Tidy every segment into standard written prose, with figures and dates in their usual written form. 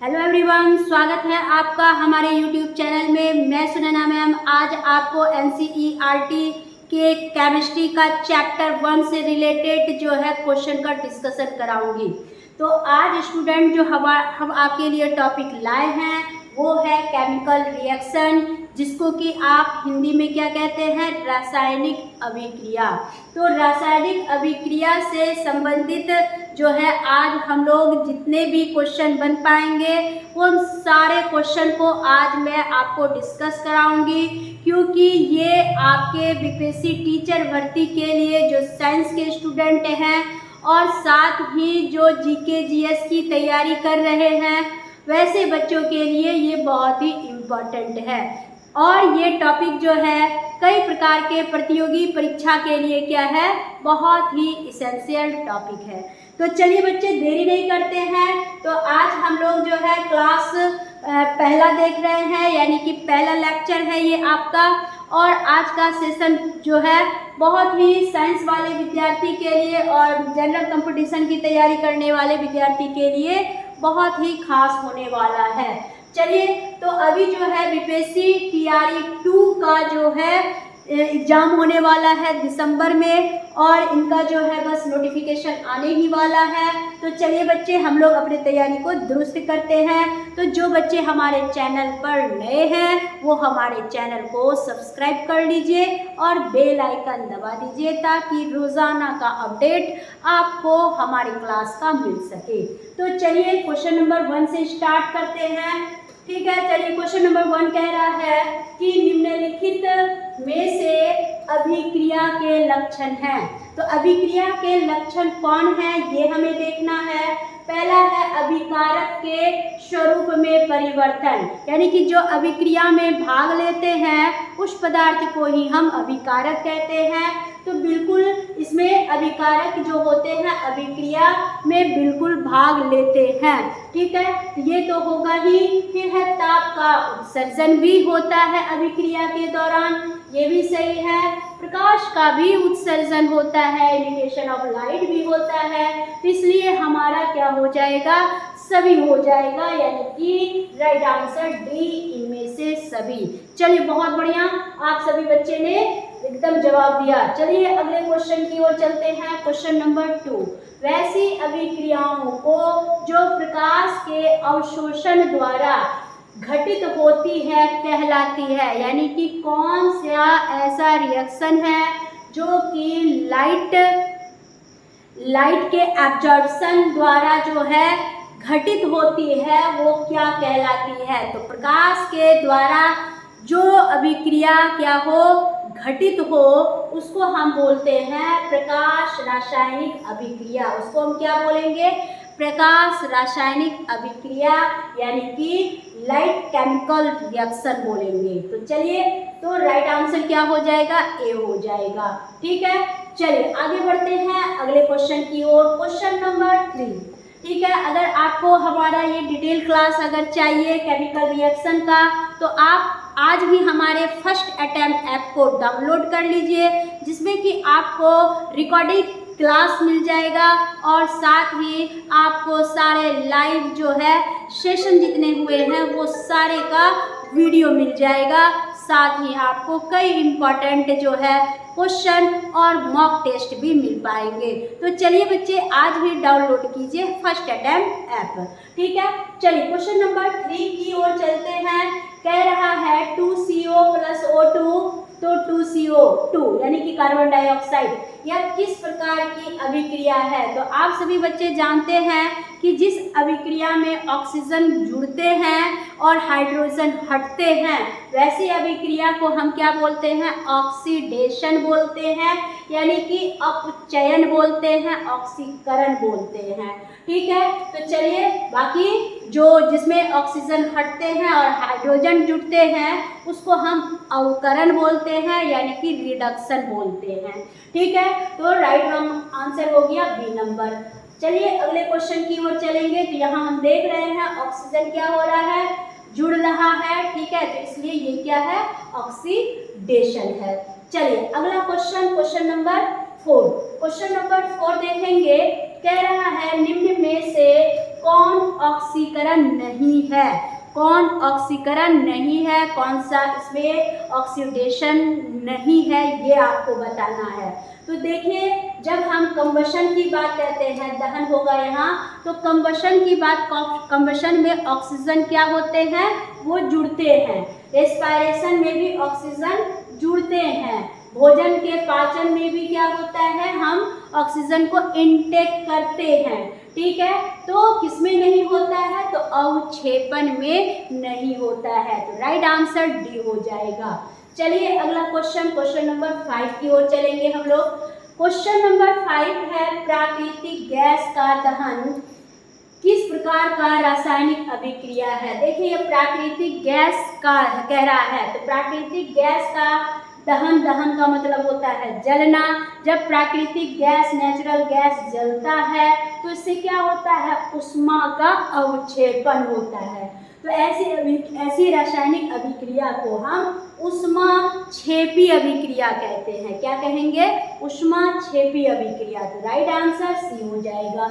Hello everyone, स्वागत है आपका हमारे यूट्यूब चैनल में। मैं सुनैना मैम आज आपको एनसीईआरटी के केमिस्ट्री का चैप्टर 1 से रिलेटेड जो है क्वेश्चन का डिस्कशन कराऊंगी। तो आज स्टूडेंट जो हम आपके लिए टॉपिक लाए हैं वो है केमिकल रिएक्शन, जिसको कि आप हिंदी में क्या कहते हैं, रासायनिक अभिक्रिया। तो रासायनिक अभिक्रिया से संबंधित जो है आज हम लोग जितने भी क्वेश्चन बन पाएंगे उन सारे क्वेश्चन को आज मैं आपको डिस्कस कराऊंगी, क्योंकि ये आपके बीपीएससी टीचर भर्ती के लिए जो साइंस के स्टूडेंट हैं और साथ ही जो जीके जीएस की तैयारी कर रहे हैं वैसे बच्चों के लिए ये बहुत ही इम्पोर्टेंट है। और ये टॉपिक जो है कई प्रकार के प्रतियोगी परीक्षा के लिए क्या है, बहुत ही इसेंशियल टॉपिक है। तो चलिए बच्चे देरी नहीं करते हैं, तो आज हम लोग जो है क्लास पहला देख रहे हैं, यानी कि पहला लेक्चर है ये आपका। और आज का सेशन जो है बहुत ही साइंस वाले विद्यार्थी के लिए और जनरल कंपटीशन की तैयारी करने वाले विद्यार्थी के लिए बहुत ही खास होने वाला है। चलिए, तो अभी जो है बीपीएससी टीआरई 2 का जो है एग्ज़ाम होने वाला है दिसंबर में, और इनका जो है बस नोटिफिकेशन आने ही वाला है। तो चलिए बच्चे हम लोग अपनी तैयारी को दुरुस्त करते हैं। तो जो बच्चे हमारे चैनल पर नए हैं वो हमारे चैनल को सब्सक्राइब कर लीजिए और बेल आइकन दबा दीजिए, ताकि रोज़ाना का अपडेट आपको हमारी क्लास का मिल सके। तो चलिए क्वेश्चन नंबर 1 से स्टार्ट करते हैं। ठीक है, चलिए क्वेश्चन नंबर 1 कह रहा है कि निम्नलिखित में से अभिक्रिया के लक्षण हैं। तो अभिक्रिया के लक्षण कौन है ये हमें देखना है। पहला है अभिकारक के स्वरूप में परिवर्तन, यानी कि जो अभिक्रिया में भाग लेते हैं उस पदार्थ को ही हम अभिकारक कहते हैं। तो बिल्कुल इसमें अभिकारक जो होते हैं अभिक्रिया में बिल्कुल भाग लेते हैं। ठीक है, ये तो होगा ही। फिर है ताप का उत्सर्जन भी होता है अभिक्रिया के दौरान, ये भी सही है। प्रकाश का भी उत्सर्जन होता है, इमिटेशन ऑफ लाइट भी होता है। तो इसलिए हमारा क्या हो जाएगा, सभी हो जाएगा, यानी कि राइट आंसर डी, इनमें से सभी। चलिए बहुत बढ़िया, आप सभी बच्चे ने एकदम जवाब दिया। चलिए अगले क्वेश्चन की ओर चलते हैं। क्वेश्चन नंबर 2, वैसी अभिक्रियाओं को जो प्रकाश के अवशोषण द्वारा घटित होती है कहलाती है, यानी कि कौन सा ऐसा रिएक्शन है जो कि लाइट के एब्जॉर्प्शन द्वारा जो है घटित होती है वो क्या कहलाती है। तो प्रकाश के द्वारा जो अभिक्रिया क्या हो, घटित हो, उसको हम बोलते हैं प्रकाश रासायनिक अभिक्रिया। उसको हम क्या बोलेंगे, प्रकाश रासायनिक अभिक्रिया, यानी कि लाइट केमिकल रिएक्शन बोलेंगे। तो चलिए, तो राइट आंसर क्या हो जाएगा, ए हो जाएगा। ठीक है, चलिए आगे बढ़ते हैं अगले क्वेश्चन की ओर। Question number 3। ठीक है, अगर आपको हमारा ये डिटेल क्लास अगर चाहिए केमिकल रिएक्शन का, तो आप आज भी हमारे फर्स्ट अटेम्प्ट ऐप को डाउनलोड कर लीजिए, जिसमें कि आपको रिकॉर्डिंग क्लास मिल जाएगा और साथ ही आपको सारे लाइव जो है सेशन जितने हुए हैं वो सारे का वीडियो मिल जाएगा। साथ ही आपको कई इम्पॉर्टेंट जो है क्वेश्चन और मॉक टेस्ट भी मिल पाएंगे। तो चलिए बच्चे आज ही डाउनलोड कीजिए फर्स्ट अटेम्प्ट ऐप। ठीक है, चलिए क्वेश्चन नंबर 3 की ओर चलते हैं। कह रहा है 2CO + O2, तो 2CO2 यानी कि कार्बन डाइऑक्साइड, यह किस प्रकार की अभिक्रिया है। तो आप सभी बच्चे जानते हैं कि जिस अभिक्रिया में ऑक्सीजन जुड़ते हैं और हाइड्रोजन हटते हैं, वैसी अभिक्रिया को हम क्या बोलते हैं, ऑक्सीडेशन बोलते हैं, यानी कि अपचयन बोलते हैं, ऑक्सीकरण बोलते हैं। ठीक है, तो चलिए बाकी जो जिसमें ऑक्सीजन हटते हैं और हाइड्रोजन जुड़ते हैं उसको हम अवकरण बोलते हैं, यानी कि रिडक्शन बोलते हैं। ठीक है, तो राइट हम आंसर हो गया बी नंबर। चलिए अगले क्वेश्चन की ओर चलेंगे। तो यहाँ हम देख रहे हैं ऑक्सीजन क्या हो रहा है, जुड़ रहा है। ठीक है, तो इसलिए ये क्या है, ऑक्सीडेशन है। चलिए अगला question, question number 4। Question number 4 देखेंगे। कह रहा है निम्न में से कौन ऑक्सीकरण नहीं है, कौन ऑक्सीकरण नहीं है, कौन सा इसमें ऑक्सीडेशन नहीं है, ये आपको बताना है। तो देखिए, जब हम कंबशन की बात करते हैं, दहन होगा यहाँ, तो कंबशन की बात, कंबशन में ऑक्सीजन क्या होते हैं, वो जुड़ते हैं। रेस्पिरेशन में भी ऑक्सीजन जुड़ते हैं। भोजन के पाचन में भी क्या होता है, हम ऑक्सीजन को इनटेक करते हैं। ठीक है, तो किसमें नहीं होता है, तो अवक्षेपण में नहीं होता है। तो राइट आंसर डी हो जाएगा। चलिए अगला क्वेश्चन नंबर 5 की ओर चलेंगे हम लोग। क्वेश्चन नंबर 5 है, प्राकृतिक गैस का दहन किस प्रकार का रासायनिक अभिक्रिया है। देखिए, ये प्राकृतिक गैस का कह रहा है, तो प्राकृतिक गैस का दहन, दहन का मतलब होता है जलना। जब प्राकृतिक गैस, नेचुरल गैस जलता है तो इससे क्या होता है, उष्मा का अवक्षेपण होता है। तो ऐसी रासायनिक अभिक्रिया को हम ऊष्माक्षेपी अभिक्रिया कहते हैं। क्या कहेंगे, ऊष्माक्षेपी अभिक्रिया। तो राइट आंसर सी हो जाएगा।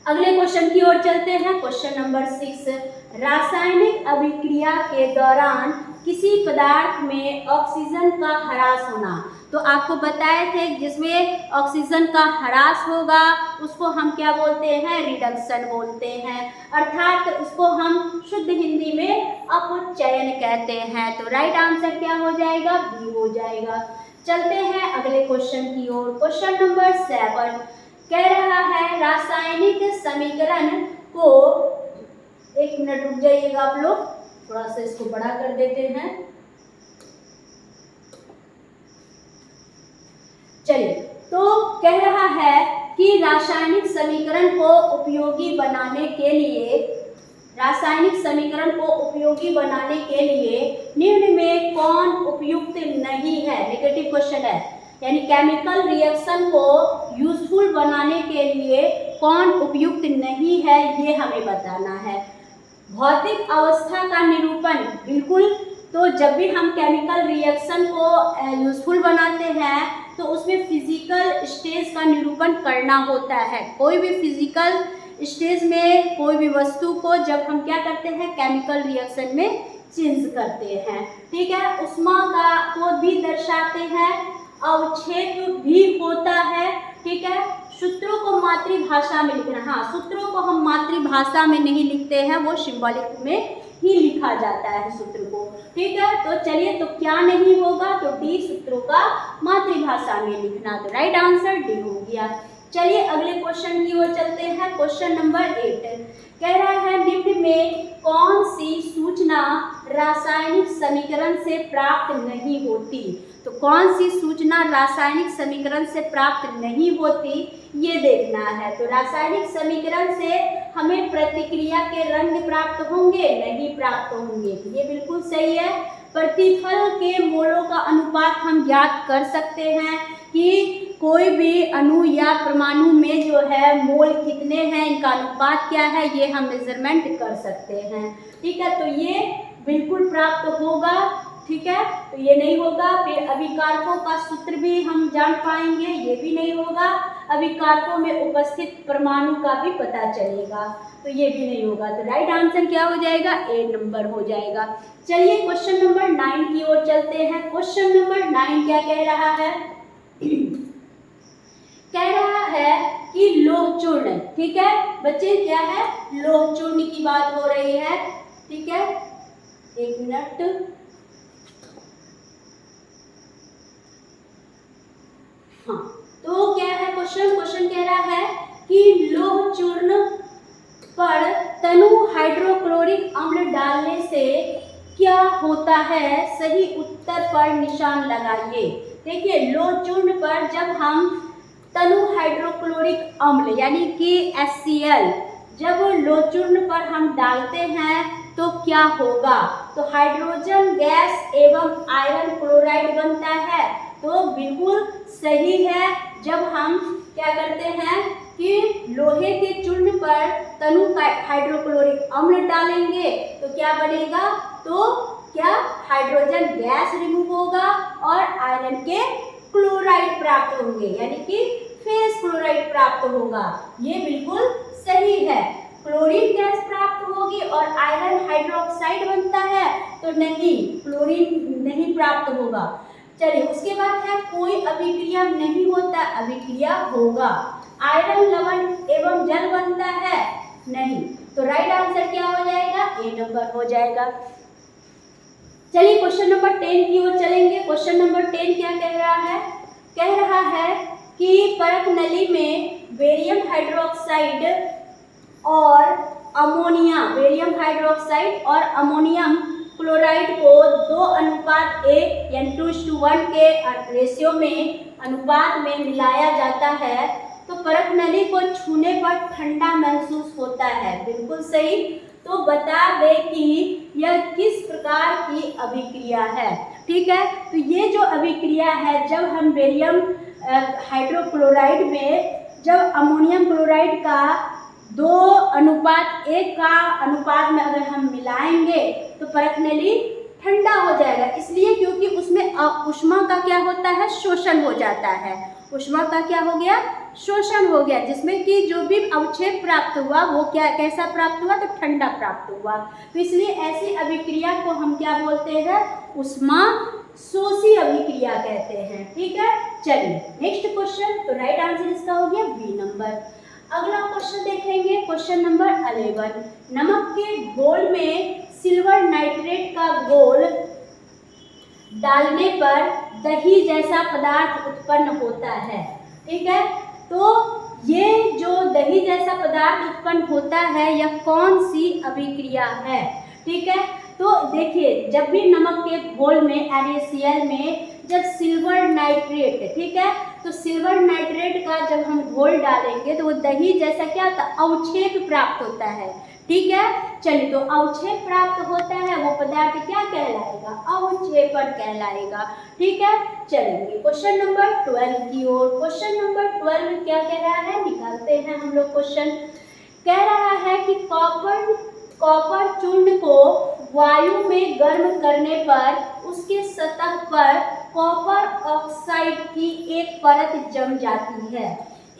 अगले क्वेश्चन की ओर चलते हैं। क्वेश्चन नंबर 6, रासायनिक अभिक्रिया के दौरान किसी पदार्थ में ऑक्सीजन का ह्रास होना। तो आपको बताए थे, जिसमें ऑक्सीजन का ह्रास होगा उसको हम क्या बोलते हैं, रिडक्शन बोलते हैं, अर्थात उसको हम शुद्ध हिंदी में अपचयन कहते हैं। तो राइट आंसर क्या हो जाएगा, बी हो जाएगा। चलते हैं अगले क्वेश्चन की ओर। क्वेश्चन नंबर 7 कह रहा है, रासायनिक समीकरण को, एक मिनट रुक जाइएगा आप लोग, थोड़ा सा इसको बड़ा कर देते हैं। चलिए, तो कह रहा है कि रासायनिक समीकरण को उपयोगी बनाने के लिए, रासायनिक समीकरण को उपयोगी बनाने के लिए निम्न में कौन उपयुक्त नहीं है। नेगेटिव क्वेश्चन है, यानी केमिकल रिएक्शन को यूजफुल बनाने के लिए कौन उपयुक्त नहीं है, ये हमें बताना है। भौतिक अवस्था का निरूपण, बिल्कुल। तो जब भी हम केमिकल रिएक्शन को यूजफुल बनाते हैं तो उसमें फिजिकल स्टेज का निरूपण करना होता है। कोई भी फिजिकल स्टेज में कोई भी वस्तु को जब हम क्या करते हैं, केमिकल रिएक्शन में चेंज करते हैं, ठीक है, उष्मा का को भी दर्शाते हैं, अवक्षेप भी होता है, ठीक है। सूत्रों को मातृभाषा में लिखना, हाँ, सूत्रों को हम मातृभाषा में नहीं लिखते हैं, वो सिंबॉलिक में ही लिखा जाता है सूत्र को, ठीक है। तो चलिए, तो क्या नहीं होगा, तो डी, सूत्रों का मातृभाषा में लिखना। तो राइट आंसर डी हो गया। चलिए अगले क्वेश्चन की ओर चलते हैं। क्वेश्चन नंबर 8 कह रहा है, निम्न में कौन सी सूचना रासायनिक समीकरण से प्राप्त नहीं होती। तो कौन सी सूचना रासायनिक समीकरण से प्राप्त नहीं होती, ये देखना है। तो रासायनिक समीकरण से हमें प्रतिक्रिया के रंग प्राप्त होंगे, नहीं प्राप्त होंगे। तो ये बिल्कुल सही है। प्रतिफल के मोलों का अनुपात हम ज्ञात कर सकते हैं कि कोई भी अणु या परमाणु में जो है मोल कितने हैं, इनका अनुपात क्या है, ये हम मेजरमेंट कर सकते हैं, ठीक है। तो ये बिल्कुल प्राप्त होगा, ठीक है। तो ये नहीं होगा। फिर अभिकारकों का सूत्र भी हम जान पाएंगे, ये भी नहीं होगा। अभिकारकों में उपस्थित परमाणु का भी पता चलेगा, तो ये भी नहीं होगा। तो राइट आंसर क्या हो जाएगा, ए नंबर हो जाएगा। चलिए क्वेश्चन नंबर 9 की ओर चलते हैं। क्वेश्चन नंबर 9 क्या कह रहा है, कह रहा है कि लोह चूर्ण, ठीक है बच्चे, क्या है, लोह चूर्ण की बात हो रही है, ठीक है। एक मिनट, हाँ, तो क्या है क्वेश्चन कह रहा है कि लोह चूर्ण पर तनु हाइड्रोक्लोरिक अम्ल डालने से क्या होता है, सही उत्तर पर निशान लगाइए। देखिए, लोह चूर्ण पर जब हम तनु हाइड्रोक्लोरिक अम्ल यानी कि HCl जब लोह चूर्ण पर हम डालते हैं तो क्या होगा, तो हाइड्रोजन गैस एवं आयरन क्लोराइड बनता है। तो बिल्कुल सही है। जब हम क्या करते हैं कि लोहे के चूर्ण पर तनु हाइड्रोक्लोरिक अम्ल डालेंगे तो क्या बनेगा, तो क्या हाइड्रोजन गैस रिमूव होगा और आयरन के क्लोराइड प्राप्त होंगे, यानी कि फेस क्लोराइड प्राप्त होगा। ये बिल्कुल सही है। क्लोरीन गैस प्राप्त होगी और आयरन हाइड्रोक्साइड बनता है तो नहीं, क्लोरीन नहीं प्राप्त होगा। चलिए उसके बाद है कोई अभिक्रिया नहीं होता, अभिक्रिया होगा। आयरन लवण एवं जल बनता है नहीं, तो राइट आंसर क्या हो जाएगा, ए नंबर हो जाएगा। चलिए क्वेश्चन नंबर 10 की ओर चलेंगे। क्वेश्चन नंबर 10 क्या कह रहा है, कह रहा है कि परख नली में बेरियम हाइड्रोक्साइड और अमोनिया, बेरियम हाइड्रोक्साइड और अमोनियम क्लोराइड को 2:1 यानी 2:1 के रेशियो में अनुपात में मिलाया जाता है तो परख नली को छूने पर ठंडा महसूस होता है। बिल्कुल सही। तो बता दे कि यह किस प्रकार की अभिक्रिया है। ठीक है, तो ये जो अभिक्रिया है, जब हम बेरियम हाइड्रोक्लोराइड में जब अमोनियम क्लोराइड का 2:1 का अनुपात में अगर हम मिलाएंगे तो परख नली ठंडा हो जाएगा। इसलिए क्योंकि उसमें ऊष्मा का क्या होता है, शोषण हो जाता है। ऊष्मा का क्या हो गया, शोषण हो गया, जिसमें कि जो भी अवक्षेप प्राप्त हुआ वो क्या कैसा प्राप्त हुआ, तो ठंडा प्राप्त हुआ। तो इसलिए ऐसी अभिक्रिया को हम क्या बोलते हैं, ऊष्मा शोषी अभिक्रिया कहते हैं। ठीक है, चलिए नेक्स्ट क्वेश्चन। तो राइट आंसर इसका हो गया बी नंबर। अगला क्वेश्चन देखेंगे, क्वेश्चन नंबर 11। नमक के घोल में सिल्वर नाइट्रेट का घोल डालने पर दही जैसा पदार्थ उत्पन्न होता है। ठीक है, तो ये जो दही जैसा पदार्थ उत्पन्न होता है यह कौन सी अभिक्रिया है। ठीक है, तो देखिए जब भी नमक के घोल में NaCl में जब सिल्वर नाइट्रेट, ठीक है, तो सिल्वर नाइट्रेट का जब हम घोल डालेंगे तो वो दही जैसा क्या होता है, अवक्षेप प्राप्त होता है। ठीक है, चलिए तो अवक्षेप प्राप्त होता है वो पदार्थ क्या कहलाएगा, अवक्षेपण कहलाएगा। ठीक है, चलेंगे क्वेश्चन नंबर 12 की ओर। क्वेश्चन नंबर 12 क्या कह रहा है, निकालते हैं हम लोग क्वेश्चन। कह रहा है कि कॉपर चूर्ण को वायु में गर्म करने पर उसके सतह पर कॉपर ऑक्साइड की एक परत जम जाती है।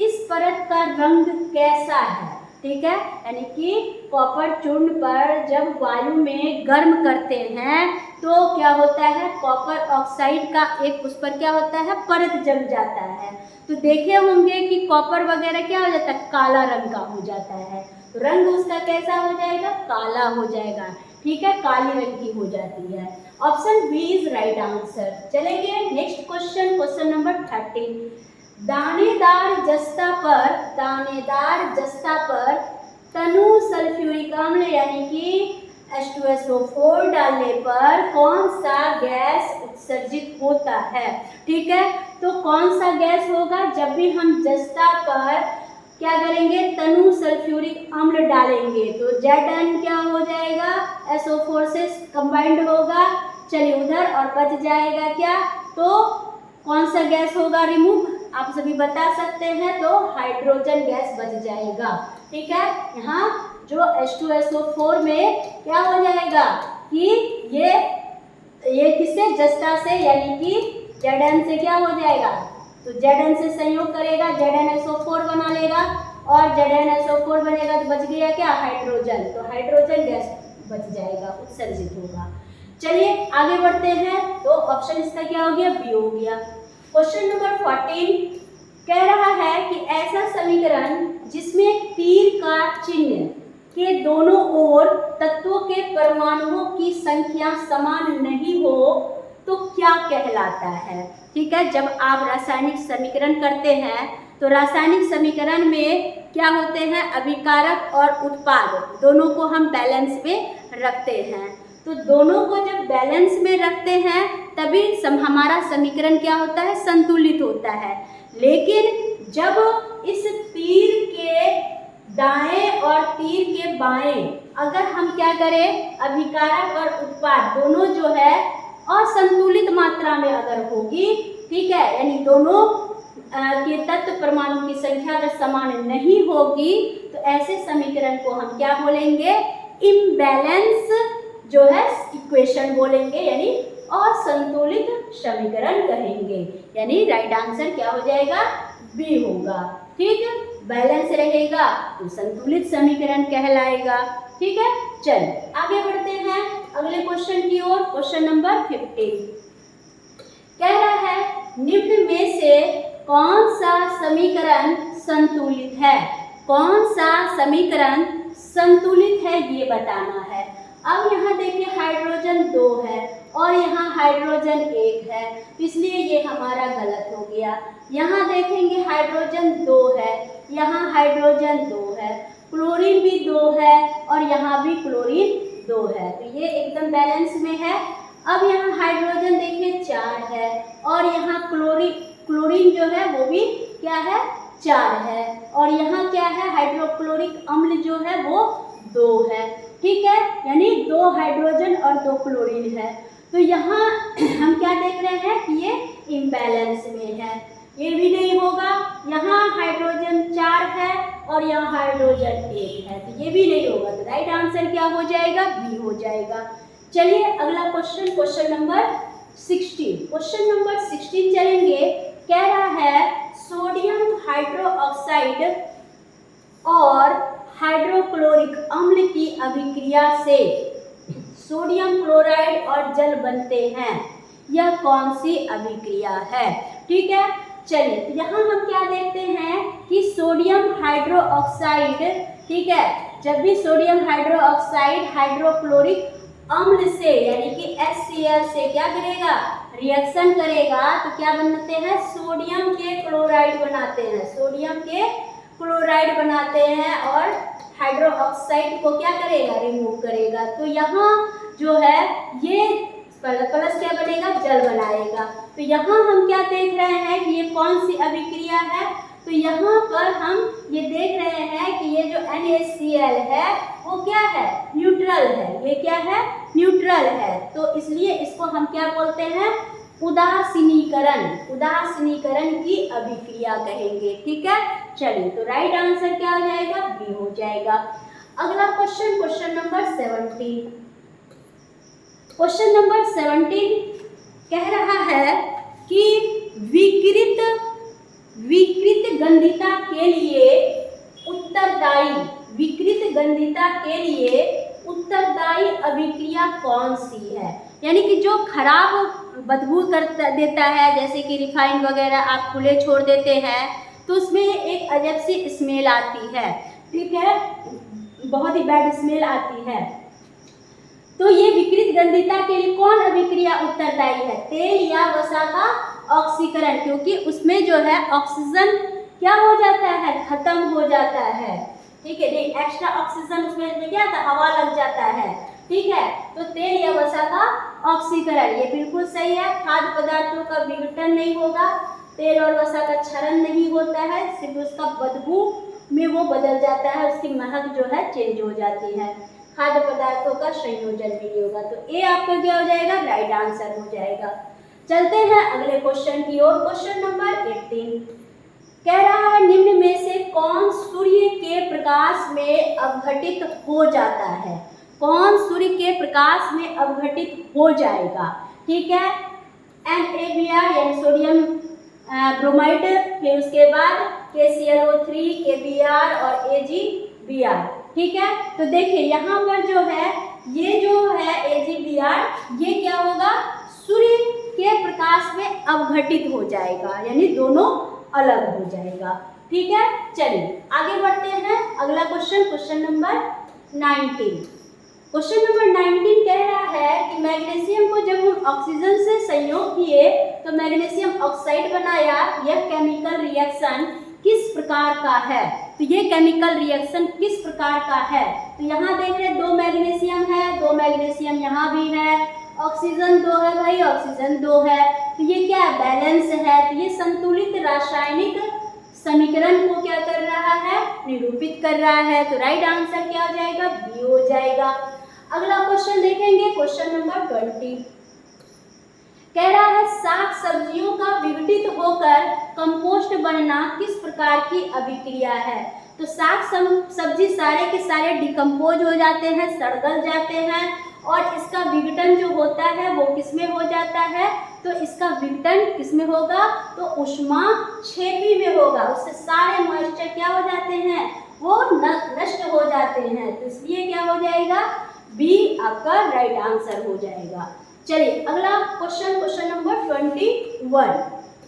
इस परत का रंग कैसा है। ठीक है, यानी कि कॉपर चूर्ण पर जब वायु में गर्म करते हैं तो क्या होता है, कॉपर ऑक्साइड का एक उस पर क्या होता है, परत जम जाता है। तो देखे होंगे कि कॉपर वगैरह क्या हो जाता है, काला रंग का हो जाता है। तो रंग उसका कैसा हो जाएगा, काला हो जाएगा। ठीक है, काली रंग की हो जाती है। Option B is right answer. चलेंगे नेक्स्ट क्वेश्चन, क्वेश्चन नंबर 13। दानेदार जस्ता पर तनु सल्फ्यूरिक अम्ल यानी कि H2SO4 डालने पर कौन सा गैस उत्सर्जित होता है। ठीक है, तो कौन सा गैस होगा, जब भी हम जस्ता पर क्या करेंगे, तनु सल्फ्यूरिक अम्ल डालेंगे तो Zn क्या हो जाएगा, SO4 से कंबाइंड होगा, चलिए उधर, और बच जाएगा क्या, तो कौन सा गैस होगा रिमूव, आप सभी बता सकते हैं, तो हाइड्रोजन गैस बच जाएगा। ठीक है, यहाँ जो H2SO4 में क्या हो जाएगा कि ये किससे, जस्ता से, यानी कि Zn से क्या हो जाएगा, तो Zn से संयोग करेगा, ZnSO4 बना लेगा, और ZnSO4 बनेगा तो बच गया क्या, हाइड्रोजन, तो हाइड्रोजन गैस बच जाएगा, उत्सर्जित होगा। चलिए आगे बढ़ते हैं, तो ऑप्शन इसका क्या हो गया, बी हो गया। क्वेश्चन नंबर 14 कह रहा है कि ऐसा समीकरण जिसमें तीर का चिन्ह के दोनों ओर तत्वों के परमाणुओं की संख्या समान नहीं हो तो क्या कहलाता है। ठीक है, जब आप रासायनिक समीकरण करते हैं तो रासायनिक समीकरण में क्या होते हैं, अभिकारक और उत्पाद दोनों को हम बैलेंस में रखते हैं। तो दोनों को जब बैलेंस में रखते हैं तभी हमारा समीकरण क्या होता है, संतुलित होता है। लेकिन जब इस तीर के दाएं और तीर के बाएं अगर हम क्या करें, अभिकारक और उत्पाद दोनों जो है असंतुलित मात्रा में अगर होगी, ठीक है, यानी दोनों के तत्व परमाणु की संख्या अगर समान नहीं होगी तो ऐसे समीकरण को हम क्या बोलेंगे, इम्बैलेंस जो है इक्वेशन बोलेंगे, यानी असंतुलित समीकरण कहेंगे। यानी राइट आंसर क्या हो जाएगा, बी होगा। ठीक है, बैलेंस रहेगा तो संतुलित समीकरण कहलाएगा। ठीक है, चलिए आगे बढ़ते हैं अगले क्वेश्चन की ओर। क्वेश्चन नंबर 15 कह रहा है निम्न में से कौन सा समीकरण संतुलित है? कौन सा समीकरण संतुलित है ये बताना है। अब यहाँ देखिए हाइड्रोजन 2 है और यहाँ हाइड्रोजन 1 है, इसलिए ये हमारा गलत हो गया। यहाँ देखेंगे हाइड्रोजन 2 है, यहाँ हाइड्रोजन 2 है, क्लोरीन भी 2 है और यहाँ भी क्लोरीन 2 है, तो ये एकदम बैलेंस में है। अब यहाँ हाइड्रोजन देखिए 4 है और यहाँ क्लोरीन जो है वो भी क्या है 4 है और यहाँ क्या है हाइड्रोक्लोरिक अम्ल जो है वो 2 है। ठीक है, यानी 2 हाइड्रोजन और 2 क्लोरीन है। तो यहाँ हम क्या देख रहे हैं कि ये इम्बैलेंस में है, ये भी नहीं होगा। यहाँ हाइड्रोजन 4 है और यहाँ हाइड्रोजन 1 है, तो ये भी नहीं होगा। तो राइट आंसर क्या हो जाएगा? बी हो जाएगा। चलिए अगला question, question number 16। Question number 16 चलेंगे। कह रहा है सोडियम हाइड्रोक्साइड और हाइड्रोक्लोरिक अम्ल की अभिक्रिया से सोडियम क्लोराइड और जल बनते हैं, यह कौन सी अभिक्रिया है? ठीक है, चलिए तो यहाँ हम क्या देखते हैं कि सोडियम हाइड्रोक्साइड, ठीक है, जब भी सोडियम हाइड्रोक्साइड हाइड्रोक्लोरिक अम्ल से यानी कि HCl से क्या करेगा? रिएक्शन करेगा, तो क्या बनाते हैं? सोडियम के क्लोराइड बनाते हैं, सोडियम के क्लोराइड बनाते हैं और हाइड्रोक्साइड को क्या करेगा? रिमूव करेगा। तो यहाँ जो है ये प्लस क्या बनेगा? जल बनाएगा। तो यहाँ हम क्या देख रहे हैं कि ये कौन सी अभिक्रिया है? तो यहाँ पर हम ये देख रहे हैं कि ये जो NaCl है वो क्या है? न्यूट्रल है। ये क्या है? न्यूट्रल है। तो इसलिए इसको हम क्या बोलते हैं? उदासीनीकरण, उदासीनीकरण की अभिक्रिया कहेंगे। ठीक है, चलिए तो राइट आंसर क्या हो जाएगा? बी हो जाएगा। अगला question, question number 17। Question number 17 कह रहा है कि विकृत गंधिता के लिए उत्तरदायी, विकृत गंधिता के लिए उत्तरदायी अभिक्रिया कौन सी है? यानी कि जो खराब बदबू कर देता है, जैसे कि रिफाइंड वगैरह आप खुले छोड़ देते हैं तो उसमें एक अजब सी स्मेल आती है। ठीक है, बहुत ही बैड स्मेल आती है। तो ये विकृत गंधिता के लिए कौन अभिक्रिया उत्तरदायी है? तेल या वसा का ऑक्सीकरण, क्योंकि उसमें जो है ऑक्सीजन क्या हो जाता है? खत्म हो जाता है। ठीक है, नहीं एक्स्ट्रा ऑक्सीजन उसमें क्या था? हवा लग जाता है। ठीक है, तो तेल या वसा का ऑक्सीकरण ये बिल्कुल सही है। खाद्य पदार्थों का विघटन नहीं होगा, तेल और वसा का क्षरण नहीं होता है, सिर्फ उसका बदबू में वो बदल जाता है, उसकी महक जो है चेंज हो जाती है। खाद्य पदार्थों का संयोजन भी नहीं होगा। तो ए आपका क्या हो जाएगा? राइट आंसर हो जाएगा। चलते हैं अगले क्वेश्चन की ओर। क्वेश्चन नंबर 18 कह रहा है निम्न में से कौन सूर्य के प्रकाश में अपघटित हो जाता है? कौन सूर्य के प्रकाश में अपघटित हो जाएगा? ठीक है, NaBr यानी सोडियम ब्रोमाइड, फिर उसके बाद KClO3, KBr और AgBr। ठीक है, तो देखिए यहाँ पर जो है ये जो है AgBr ये क्या होगा? सूर्य के प्रकाश में अपघटित हो जाएगा, यानी दोनों अलग हो जाएगा। ठीक है, चलिए आगे बढ़ते हैं। अगला question, question number 19। Question number 19 कह रहा है कि मैग्नीशियम को जब हम ऑक्सीजन से संयोग किए तो मैग्नीशियम ऑक्साइड बनाया, यह केमिकल रिएक्शन किस प्रकार का है? तो ये केमिकल रिएक्शन किस प्रकार का है? तो यहाँ देख रहे 2 मैग्नीशियम है, 2 मैग्नीशियम यहाँ भी है, ऑक्सीजन 2 है भाई, ऑक्सीजन 2 है, तो ये क्या है? बैलेंस है। तो ये संतुलित रासायनिक समीकरण को क्या कर रहा है? निरूपित कर रहा है। तो राइट आंसर क्या हो जाएगा? बी हो जाएगा। अगला क्वेश्चन देखेंगे, क्वेश्चन नंबर 20 कह रहा है साग सब्जियों का विघटित होकर कंपोस्ट बनना किस प्रकार की अभिक्रिया है? तो साग सब्जी सारे के सारे डिकम्पोज हो जाते हैं, सड़गल जाते हैं और इसका विघटन जो होता है वो किसमें हो जाता है? तो इसका विघटन किसमें होगा, तो ऊष्माक्षेपी में होगा। उससे सारे मॉइस्चर क्या हो जाते हैं, वो नष्ट हो जाते हैं। तो इसलिए क्या हो जाएगा, बी आपका राइट आंसर हो जाएगा। चलिए अगला question, question number 21।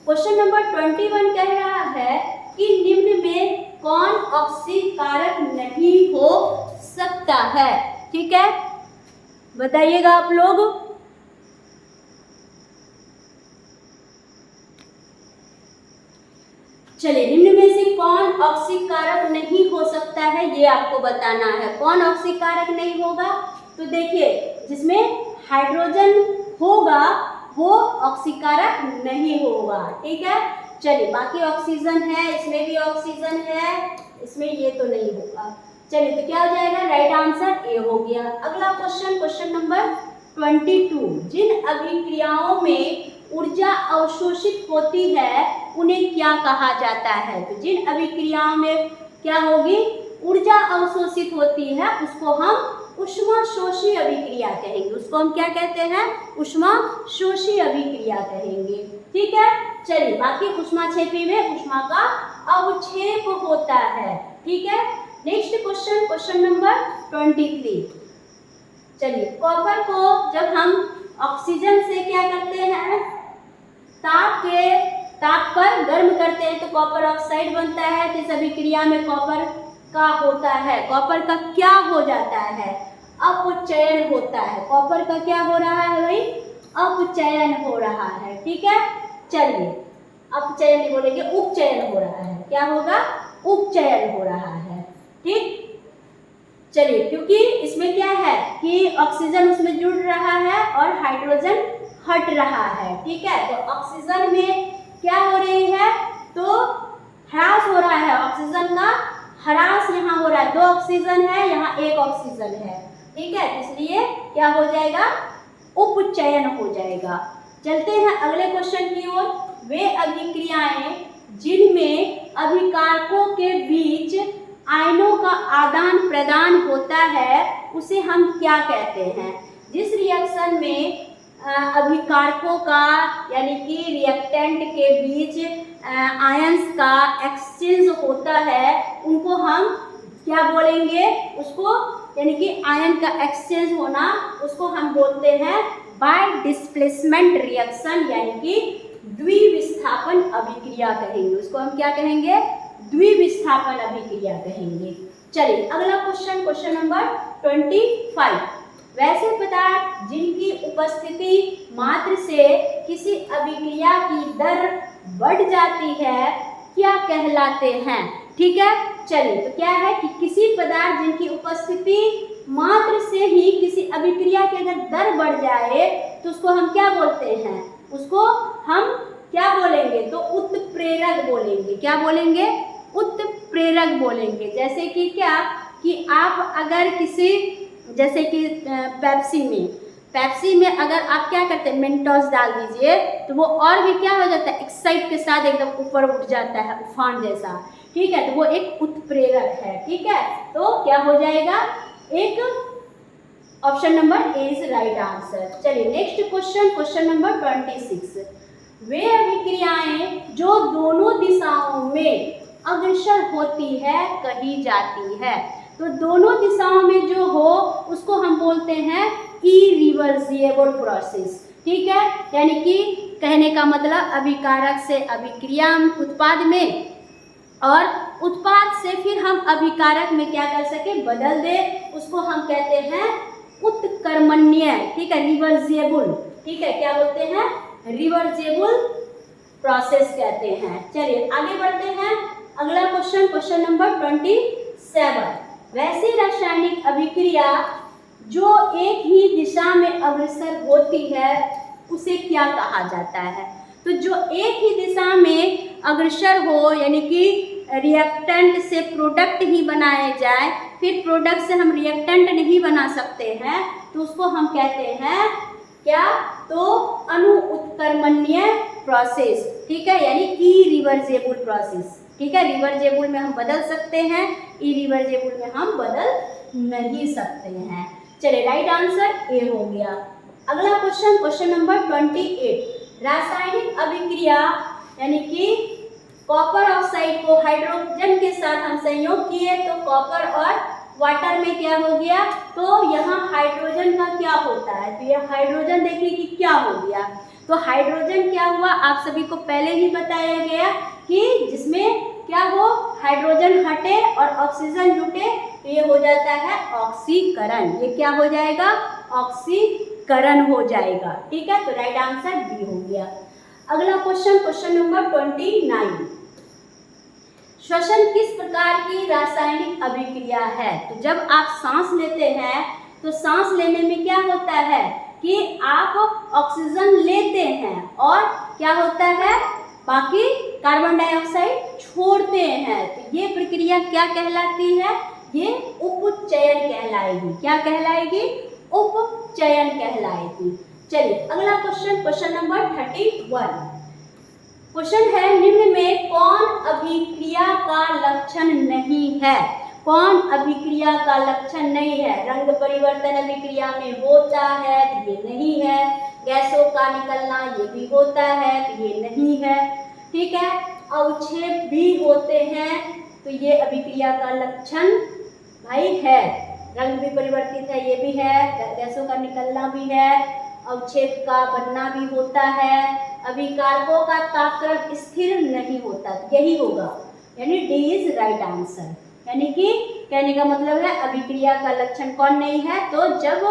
Question number 21 कह रहा है कि निम्न में कौन ऑक्सीकारक नहीं हो सकता है। ठीक है, बताइएगा आप लोग। चलिए, निम्न में से कौन ऑक्सीकारक नहीं हो सकता है, ये आपको बताना है। कौन ऑक्सीकारक नहीं होगा, तो देखिए जिसमें हाइड्रोजन होगा वो ऑक्सीकारक नहीं होगा। ठीक है, चलिए बाकी ऑक्सीजन है, इसमें भी ऑक्सीजन है, इसमें ये तो नहीं होगा। चलिए तो क्या हो जाएगा, राइट आंसर ए हो गया। अगला क्वेश्चन, क्वेश्चन नंबर 22। जिन अभिक्रियाओं में ऊर्जा अवशोषित होती है उन्हें क्या कहा जाता है। तो जिन अभिक्रियाओं में क्या होगी, ऊर्जा अवशोषित होती है, उसको हम ऊष्माशोषी अभिक्रिया कहेंगे। उसको हम क्या कहते हैं, ऊष्माशोषी अभिक्रिया कहेंगे। ठीक है, चलिए बाकी ऊष्माक्षेपी में ऊष्मा का अवक्षेप होता है। ठीक है, नेक्स्ट क्वेश्चन, क्वेश्चन नंबर 23। चलिए, कॉपर को जब हम ऑक्सीजन से क्या करते हैं, ताप पर गर्म करते हैं तो कॉपर ऑक्साइड बनता है। तो इस अभिक्रिया में कॉपर का होता है, कॉपर का क्या हो जाता है, अपचयन होता है। कॉपर का क्या हो रहा है भाई, अपचयन हो रहा है। ठीक है, चलिए अपचयन नहीं बोलेंगे, उपचयन हो रहा है। क्या होगा, उपचयन हो रहा है। ठीक, चलिए क्योंकि इसमें क्या है कि ऑक्सीजन उसमें जुड़ रहा है और हाइड्रोजन हट रहा है। ठीक है, तो ऑक्सीजन में क्या हो रही है, तो ह्रास हो रहा है, ऑक्सीजन का ह्रास यहाँ हो रहा है। 2 ऑक्सीजन है, यहाँ 1 ऑक्सीजन है। ठीक है, इसलिए क्या हो जाएगा, उपचयन हो जाएगा। चलते हैं अगले क्वेश्चन की ओर। वे अभिक्रियाएं जिनमें अभिकारकों के बीच आयनों का आदान प्रदान होता है उसे हम क्या कहते हैं। जिस रिएक्शन में अभिकारकों का यानी कि रिएक्टेंट के बीच आयंस का एक्सचेंज होता है उनको हम क्या बोलेंगे, उसको यानी कि आयन का एक्सचेंज होना, उसको हम बोलते हैं बाय डिस्प्लेसमेंट रिएक्शन यानी कि द्विविस्थापन अभिक्रिया कहेंगे। उसको हम क्या कहेंगे, द्विविस्थापन अभिक्रिया कहेंगे। चलिए अगला क्वेश्चन, क्वेश्चन नंबर 25। वैसे पदार्थ जिनकी उपस्थिति मात्र से किसी अभिक्रिया की दर बढ़ जाती है क्या कहलाते हैं। ठीक है, चलिए तो क्या है कि किसी पदार्थ जिनकी उपस्थिति मात्र से ही किसी अभिक्रिया की अगर दर बढ़ जाए तो उसको हम क्या बोलते हैं, उसको हम क्या बोलेंगे, तो उत्प्रेरक बोलेंगे। क्या बोलेंगे, उत्प्रेरक बोलेंगे। जैसे कि क्या कि आप अगर किसी, जैसे कि पेप्सी में अगर आप क्या करते हैं, मेंटोस डाल दीजिए तो वो और भी क्या हो जाता है, एक्साइट के साथ एकदम ऊपर उठ जाता है, उफान जैसा। ठीक है, तो वो एक उत्प्रेरक है। ठीक है, तो क्या हो जाएगा, एक option number A is right answer. चलिए नेक्स्ट क्वेश्चन, क्वेश्चन नंबर 26। वे अभिक्रियाएं जो दोनों दिशाओं में अग्रसर होती है कही जाती है। तो दोनों दिशाओं में जो हो उसको हम बोलते हैं इरिवर्सिबल प्रोसेस। ठीक है, यानी कि कहने का मतलब अभिकारक से अभिक्रिया उत्पाद में और उत्पाद से फिर हम अभिकारक में क्या कर सके, बदल दे, उसको हम कहते हैं उत्कर्मण्य। ठीक है, रिवर्सिबल। ठीक है, क्या बोलते हैं, रिवर्सिबल प्रोसेस कहते हैं। चलिए आगे बढ़ते हैं। अगला क्वेश्चन, क्वेश्चन नंबर 27। वैसी रासायनिक अभिक्रिया जो एक ही दिशा में अग्रसर होती है उसे क्या कहा जाता है। तो जो एक ही दिशा में अग्रसर हो यानी कि रिएक्टेंट से प्रोडक्ट ही बनाए जाए, फिर प्रोडक्ट से हम रिएक्टेंट नहीं बना सकते हैं, तो उसको हम कहते हैं क्या, तो अणु उत्कर्मण्य प्रोसेस। ठीक है, यानी इरिवर्सिबल प्रोसेस। ठीक है, रिवर्सिबल में हम बदल सकते हैं, इरिवर्सिबल में हम बदल नहीं सकते हैं। चलिए राइट आंसर ए हो गया। अगला क्वेश्चन, क्वेश्चन नंबर 28। रासायनिक अभिक्रिया यानी कि कॉपर ऑक्साइड को हाइड्रोजन के साथ हम संयोग किए तो कॉपर और वाटर में क्या हो गया, तो यहाँ हाइड्रोजन का क्या होता है, तो यह हाइड्रोजन देखिए कि क्या हो गया, तो हाइड्रोजन क्या हुआ आप सभी को पहले ही बताया गया कि जिसमें क्या हो हाइड्रोजन हटे और ऑक्सीजन जुटे तो ये हो जाता है ऑक्सीकरण। ये क्या हो जाएगा, ऑक्सीकरण हो जाएगा। ठीक है, तो राइट आंसर बी हो गया। अगला क्वेश्चन, क्वेश्चन नंबर 29, श्वसन किस प्रकार की रासायनिक अभिक्रिया है। तो जब आप सांस लेते हैं तो सांस लेने में क्या होता है कि आप ऑक्सीजन लेते हैं और क्या होता है बाकी कार्बन डाइऑक्साइड छोड़ते हैं, तो ये प्रक्रिया क्या कहलाती है, ये उपचयन कहलाएगी। क्या कहलाएगी, उपचयन कहलाएगी। चलिए अगला क्वेश्चन, क्वेश्चन नंबर 31, क्वेश्चन है निम्न में कौन अभिक्रिया का लक्षण नहीं है। कौन अभिक्रिया का लक्षण नहीं है, रंग परिवर्तन अभिक्रिया में होता है तो ये नहीं है, गैसों का निकलना ये भी होता है तो ये नहीं है, ठीक है, अवक्षेप भी होते हैं तो ये अभिक्रिया का लक्षण भाई है, रंग भी परिवर्तित है ये भी है, गैसों का निकलना भी है, अवक्षेप का बनना भी होता है, अभिकारकों का तापक्रम स्थिर नहीं होता, यही होगा, यानी डी इज राइट आंसर। यानी कि कहने का मतलब है अभिक्रिया का लक्षण कौन नहीं है, तो जब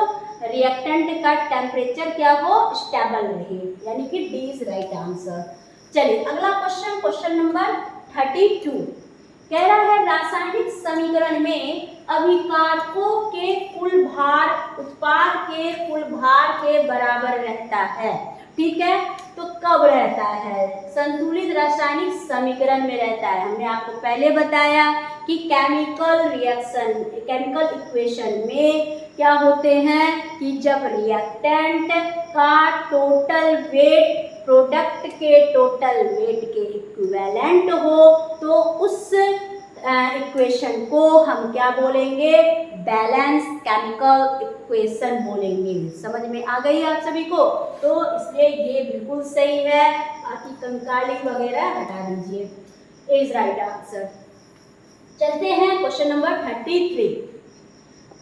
रिएक्टेंट का टेम्परेचर क्या हो स्टेबल रहे, यानी कि डी इज राइट आंसर। चलिए अगला क्वेश्चन, क्वेश्चन नंबर 32 कह रहा है रासायनिक समीकरण में अभिकारकों के कुल भार उत्पाद के कुल भार के बराबर रहता है। ठीक है, तो कब रहता है, संतुलित रासायनिक समीकरण में रहता है। हमने आपको पहले बताया कि केमिकल रिएक्शन, केमिकल इक्वेशन में क्या होते हैं कि जब रिएक्टेंट का टोटल वेट प्रोडक्ट के टोटल वेट के इक्विवेलेंट हो तो उस इक्वेशन को हम क्या बोलेंगे, बैलेंस केमिकल इक्वेशन बोलेंगे। समझ में आ गई आप सभी को, तो इसलिए ये बिल्कुल सही है, बाकी कंकाली वगैरह हटा दीजिए, इज राइट आंसर। चलते हैं क्वेश्चन नंबर 33।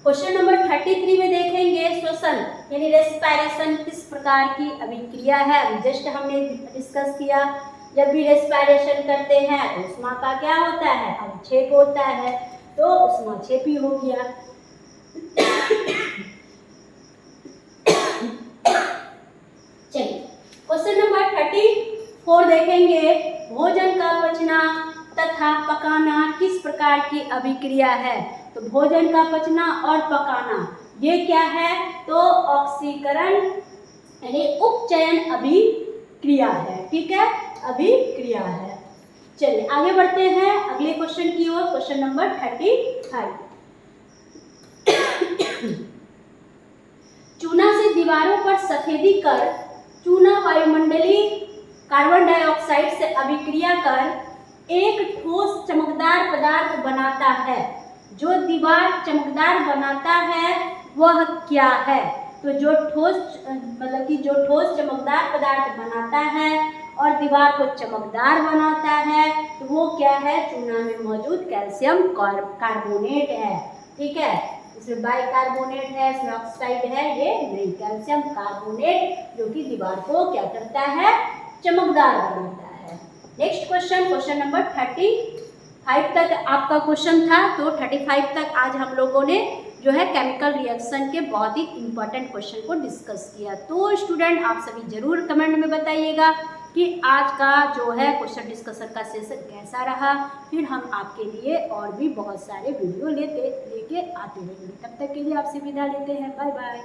क्वेश्चन नंबर 33 में देखेंगे श्वसन यानी रेस्पिरेशन किस प्रकार की अभिक्रिया है। जस्ट हमने डिस्कस किया, जब भी रेस्पिरेशन करते हैं तो उष्मा का क्या होता है, अवक्षेप होता है, तो उष्माक्षेपी हो गया। चलिए क्वेश्चन नंबर 34 देखेंगे, भोजन का पचना तथा पकाना किस प्रकार की अभिक्रिया है। तो भोजन का पचना और पकाना ये क्या है, तो ऑक्सीकरण यानी उपचयन अभिक्रिया है। ठीक है, अभिक्रिया है। चलिए आगे बढ़ते हैं अगले क्वेश्चन की ओर, क्वेश्चन नंबर 35। चूना से दीवारों पर सफेदी कर चूना वायुमंडलीय कार्बन डाइऑक्साइड से अभिक्रिया कर एक ठोस चमकदार पदार्थ बनाता है। जो दीवार चमकदार बनाता है वह क्या है। तो जो ठोस मतलब कि जो ठोस चमकदार पदार्थ बनाता है और दीवार को चमकदार बनाता है तो वो क्या है, चूना में मौजूद कैल्शियम कार्बोनेट है। ठीक है, इसमें बाइकार्बोनेट है, इसमें ऑक्साइड है, ये नहीं, कैल्शियम कार्बोनेट जो कि दीवार को क्या करता है, चमकदार बनाता है। नेक्स्ट क्वेश्चन, क्वेश्चन नंबर 35 तक आपका क्वेश्चन था, तो 35 तक आज हम लोगों ने जो है केमिकल रिएक्शन के बहुत ही इंपॉर्टेंट क्वेश्चन को डिस्कस किया। तो स्टूडेंट आप सभी जरूर कमेंट में बताइएगा कि आज का जो है क्वेश्चन डिस्कशन का सेशन कैसा रहा। फिर हम आपके लिए और भी बहुत सारे वीडियो लेके आते रहेंगे। तब तक के लिए आपसे विदा लेते हैं, बाय बाय।